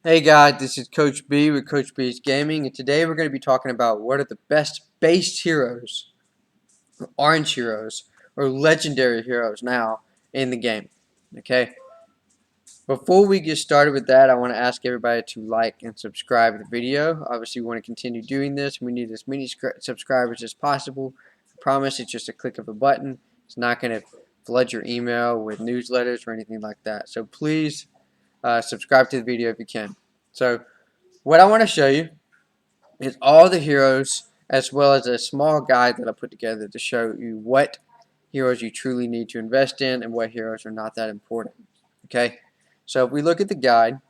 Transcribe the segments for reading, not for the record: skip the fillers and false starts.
Hey guys, this is Coach B with Coach B's Gaming, and today we're going to be talking about what are the best base heroes, or orange heroes, or legendary heroes now in the game. Okay, before we get started with that, I want to ask everybody to like and subscribe to the video. Obviously, we want to continue doing this. We need as many subscribers as possible. I promise it's just a click of a button. It's not going to flood your email with newsletters or anything like that. So please subscribe to the video if you can. So what I want to show you is all the heroes as well as a small guide that I put together to show you what heroes you truly need to invest in and what heroes are not that important. Okay, so if we look at the guide,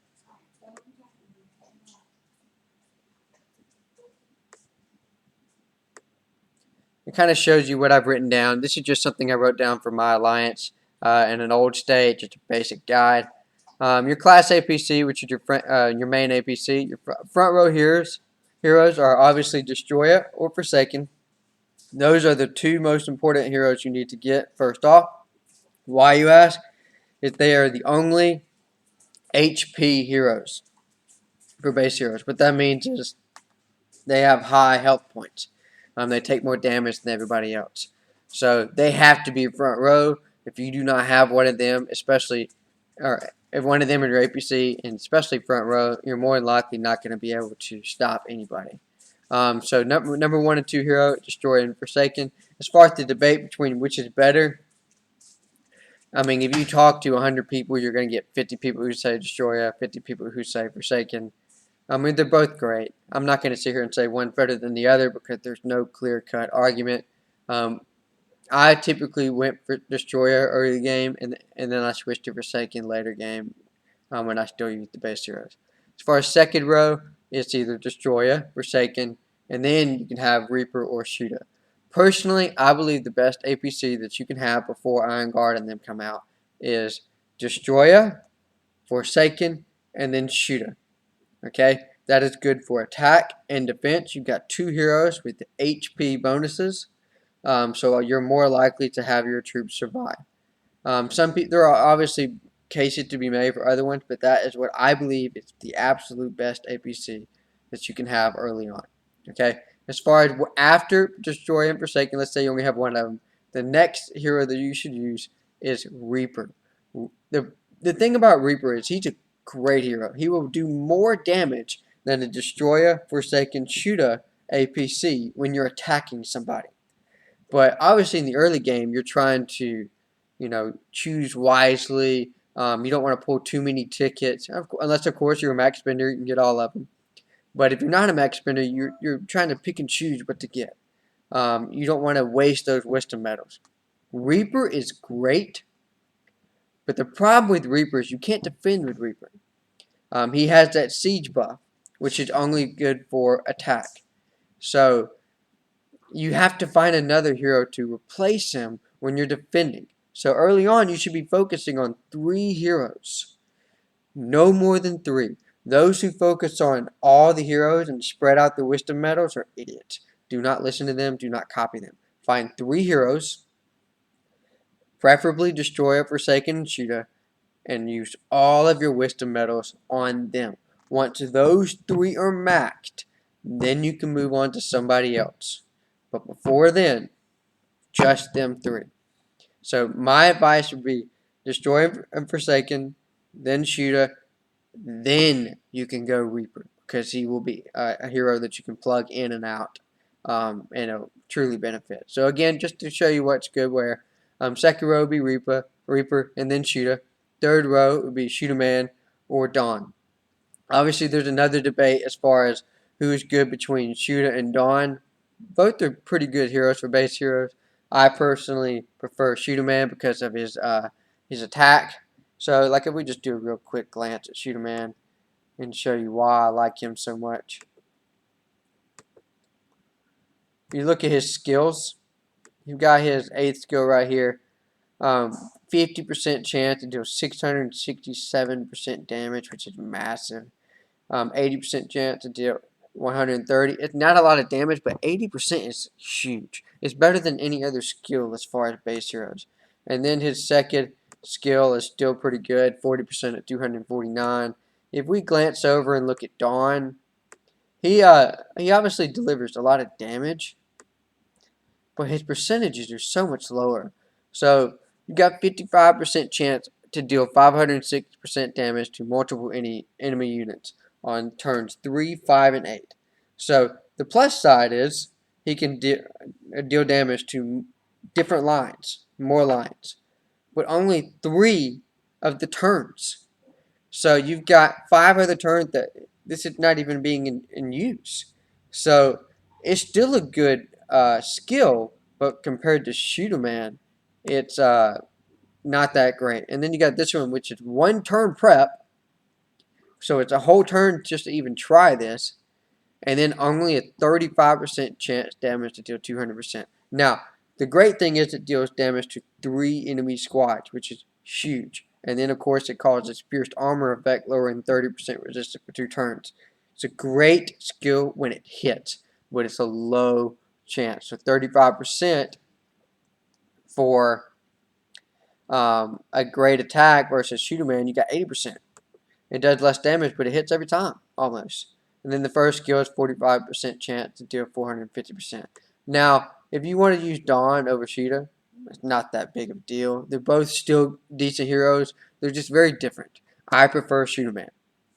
it kind of shows you what I've written down. This is just something I wrote down for my alliance in an old state, just a basic guide. Your class APC, which is your main APC, your front row heroes are obviously Destroyer or Forsaken. Those are the two most important heroes you need to get first off. Why, you ask? Is they are the only HP heroes for base heroes. What that means is they have high health points. They take more damage than everybody else. So they have to be front row. If you do not have one of them, especially, or if one of them in your APC, and especially front row, you're more than likely not going to be able to stop anybody. So number one and two hero, Destroy and Forsaken. As far as the debate between which is better, I mean, if you talk to 100 people, you're going to get 50 people who say Destroyer, 50 people who say Forsaken. I mean, they're both great. I'm not going to sit here and say one's better than the other because there's no clear-cut argument. Um, I typically went for Destroyer early game, and then I switched to Forsaken later game when I still use the base heroes. As far as second row, it's either Destroyer, Forsaken, and then you can have Reaper or Shooter. Personally, I believe the best APC that you can have before Iron Guard and them come out is Destroyer, Forsaken, and then Shooter. Okay, that is good for attack and defense. You've got two heroes with HP bonuses, so you're more likely to have your troops survive. There are obviously cases to be made for other ones, but that is what I believe is the absolute best APC that you can have early on. Okay, as far as after Destroy and Forsaken, let's say you only have one of them, the next hero that you should use is Reaper. The thing about Reaper is he's a great hero. He will do more damage than a Destroyer, Forsaken, Shooter APC when you're attacking somebody. But obviously in the early game, you're trying to, choose wisely. You don't want to pull too many tickets, unless of course you're a max spender, you can get all of them. But if you're not a max spender, you're trying to pick and choose what to get. You don't want to waste those wisdom medals. Reaper is great, but the problem with Reaper is you can't defend with Reaper. He has that siege buff, which is only good for attack. So you have to find another hero to replace him when you're defending. So early on, you should be focusing on 3 heroes. No more than 3. Those who focus on all the heroes and spread out the wisdom medals are idiots. Do not listen to them. Do not copy them. Find 3 heroes, preferably Destroyer, Forsaken, and Shooter, and use all of your wisdom medals on them. Once those 3 are maxed, then you can move on to somebody else. But before then, just them 3. So my advice would be Destroy and Forsaken, then Shooter, then you can go Reaper, because he will be a hero that you can plug in and out, and it'll truly benefit. So again, just to show you what's good where, second row would be Reaper, and then Shooter. Third row would be Shooter Man or Dawn. Obviously, there's another debate as far as who's good between Shooter and Dawn. Both are pretty good heroes for base heroes. I personally prefer Shooter Man because of his attack. So, like, if we just do a real quick glance at Shooter Man and show you why I like him so much. You look at his skills. You've got his 8th skill right here. 50% chance to deal 667% damage, which is massive. 80% chance to deal 130. It's not a lot of damage, but 80% is huge. It's better than any other skill as far as base heroes. And then his second skill is still pretty good, 40% at 249. if we glance over and look at Dawn, he obviously delivers a lot of damage, but his percentages are so much lower. So you got 55% chance to deal 560% damage to multiple enemy units on turns 3, 5, and 8. So the plus side is he can deal damage to different lines, more lines, but only 3 of the turns. So you've got 5 other turns that this is not even being in use. So it's still a good skill, but compared to Shoot a Man, it's not that great. And then you got this one, which is 1 turn prep. So it's a whole turn just to even try this. And then only a 35% chance damage to deal 200%. Now, the great thing is it deals damage to 3 enemy squads, which is huge. And then, of course, it causes pierced armor effect, lowering 30% resistance for 2 turns. It's a great skill when it hits, but it's a low chance. So 35% for a great attack versus Shooter Man, you got 80%. It does less damage, but it hits every time, almost. And then the first skill is 45% chance to deal 450%. Now, if you want to use Dawn over Sheeta, it's not that big of a deal. They're both still decent heroes. They're just very different. I prefer Shooter Man.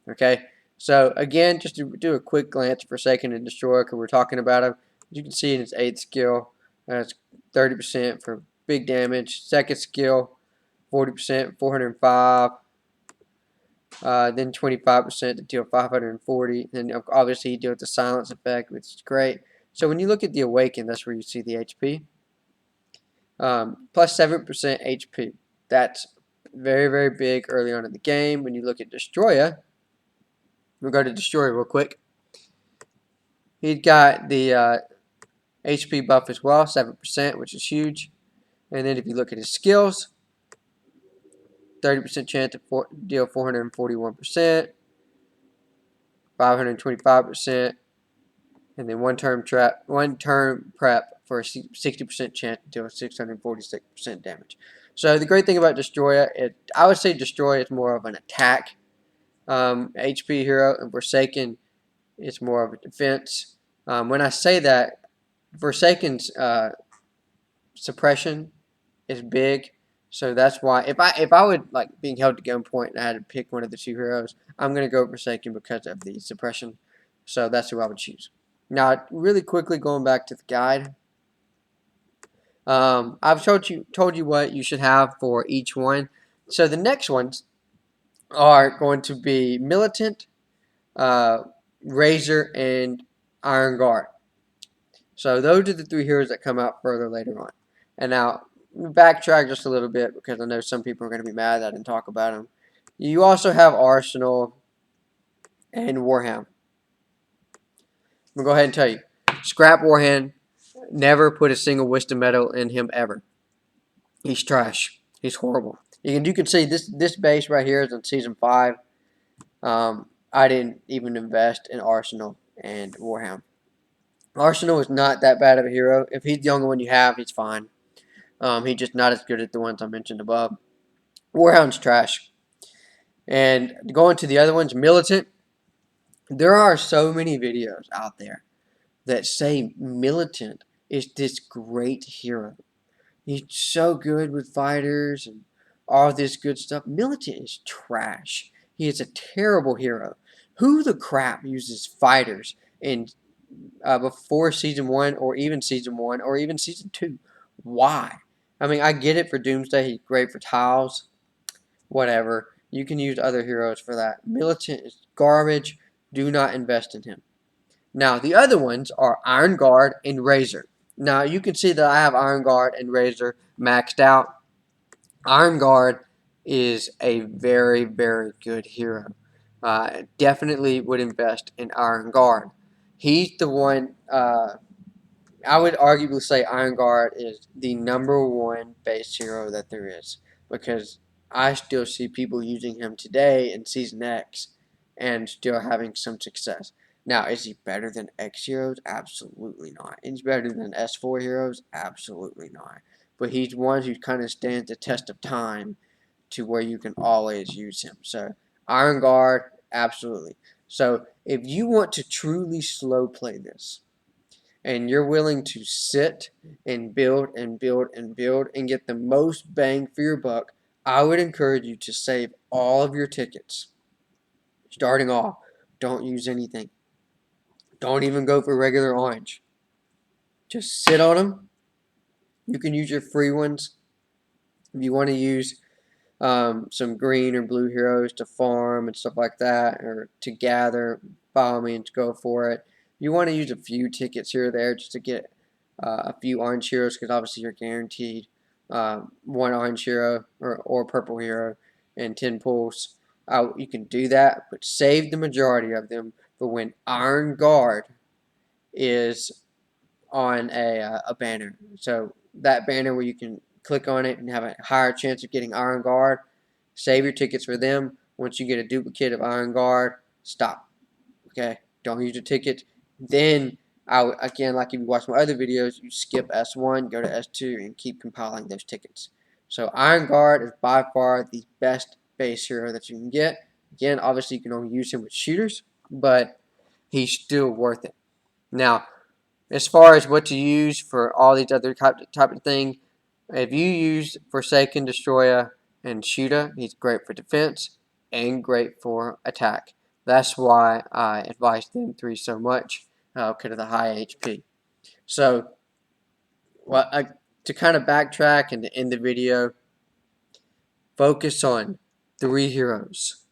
Okay? So, again, just to do a quick glance for Forsaken and Destroyer, because we're talking about him. You can see in his 8th skill, that's 30% for big damage. Second skill, 40%, 405. Then 25% to deal 540. Then obviously you deal with the silence effect, which is great. So when you look at the Awaken, that's where you see the HP. Plus 7% HP. That's very, very big early on in the game. When you look at Destroyer, we'll go to Destroyer real quick. He's got the HP buff as well, 7%, which is huge. And then if you look at his skills, 30% chance to deal 441%, 525%, and then one turn prep for a 60% chance to deal 646% damage. So the great thing about Destroyer, I would say Destroyer is more of an attack HP hero, and Forsaken is more of a defense. When I say that, Forsaken's suppression is big, so that's why if I would like being held to gunpoint and I had to pick one of the 2 heroes, I'm gonna go Forsaken because of the suppression. So that's who I would choose. Now, really quickly going back to the guide, I've told you what you should have for each one. So the next ones are going to be Militant, Razor, and Iron Guard. So those are the 3 heroes that come out further later on. And now, backtrack just a little bit because I know some people are going to be mad that I didn't talk about them. You also have Arsenal and Warhammer. I'm going to go ahead and tell you. Scrap Warhammer. Never put a single wisdom medal in him ever. He's trash. He's horrible. You can see this base right here is in season 5. I didn't even invest in Arsenal and Warhammer. Arsenal is not that bad of a hero. If he's the only one you have, he's fine. He's just not as good as the ones I mentioned above. Warhound's trash. And going to the other ones, Militant. There are so many videos out there that say Militant is this great hero. He's so good with fighters and all this good stuff. Militant is trash. He is a terrible hero. Who the crap uses fighters in before season 1 or even season 1 or even season 2? Why? I mean, I get it for Doomsday. He's great for tiles. Whatever. You can use other heroes for that. Militant is garbage. Do not invest in him. Now, the other ones are Iron Guard and Razor. Now, you can see that I have Iron Guard and Razor maxed out. Iron Guard is a very, very good hero. Definitely would invest in Iron Guard. He's the one, I would arguably say Iron Guard is the #1 base hero that there is. Because I still see people using him today in Season X and still having some success. Now, is he better than X heroes? Absolutely not. Is he better than S4 heroes? Absolutely not. But he's one who kind of stands the test of time to where you can always use him. So, Iron Guard Absolutely. So if you want to truly slow play this, and you're willing to sit and build and build and build and get the most bang for your buck, I would encourage you to save all of your tickets. Starting off, don't use anything. Don't even go for regular orange. Just sit on them. You can use your free ones. If you want to use some green or blue heroes to farm and stuff like that, or to gather, by all means, go for it. You want to use a few tickets here or there just to get a few orange heroes, because obviously you're guaranteed one orange hero or purple hero and 10 pulls. You can do that, but save the majority of them for when Iron Guard is on a banner. So that banner where you can click on it and have a higher chance of getting Iron Guard, save your tickets for them. Once you get a duplicate of Iron Guard, stop. Okay, don't use your ticket. Then, again, like if you watch my other videos, you skip S1, go to S2, and keep compiling those tickets. So Iron Guard is by far the best base hero that you can get. Again, obviously you can only use him with shooters, but he's still worth it. Now, as far as what to use for all these other type of thing, if you use Forsaken, Destroyer, and Shooter, he's great for defense and great for attack. That's why I advise them three so much, because of the high HP. So, to kind of backtrack and to end the video, focus on 3 heroes.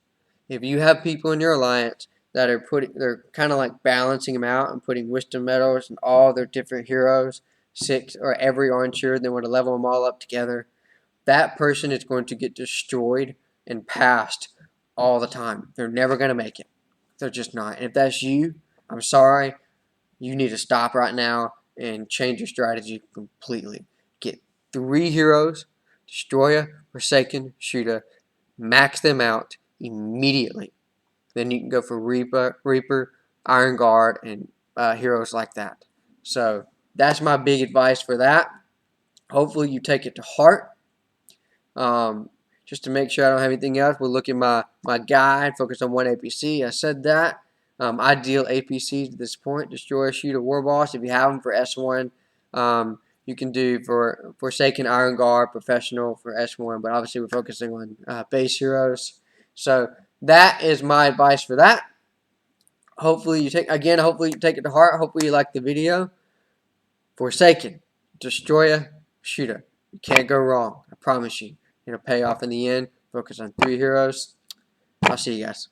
If you have people in your alliance that are they're kind of like balancing them out and putting wisdom medals and all their different heroes, 6 or every orange hero, they want to level them all up together. That person is going to get destroyed and passed all the time. They're never going to make it. They're just not. And if that's you, I'm sorry. You need to stop right now and change your strategy completely. Get 3 heroes, Destroyer, Forsaken, Shooter, max them out immediately. Then you can go for Reaper, Iron Guard, and heroes like that. So that's my big advice for that. Hopefully you take it to heart. Just to make sure I don't have anything else, we'll look at my guide, focus on one APC. I said that. Ideal APCs at this point: Destroyer, Shooter, War Boss. If you have them for S1, you can do for Forsaken, Iron Guard, Professional for S1, but obviously we're focusing on base heroes. So that is my advice for that. Hopefully you take it to heart. Hopefully you like the video. Forsaken, Destroyer, Shooter. You can't go wrong. I promise you. It'll pay off in the end. Focus on 3 heroes. I'll see you guys.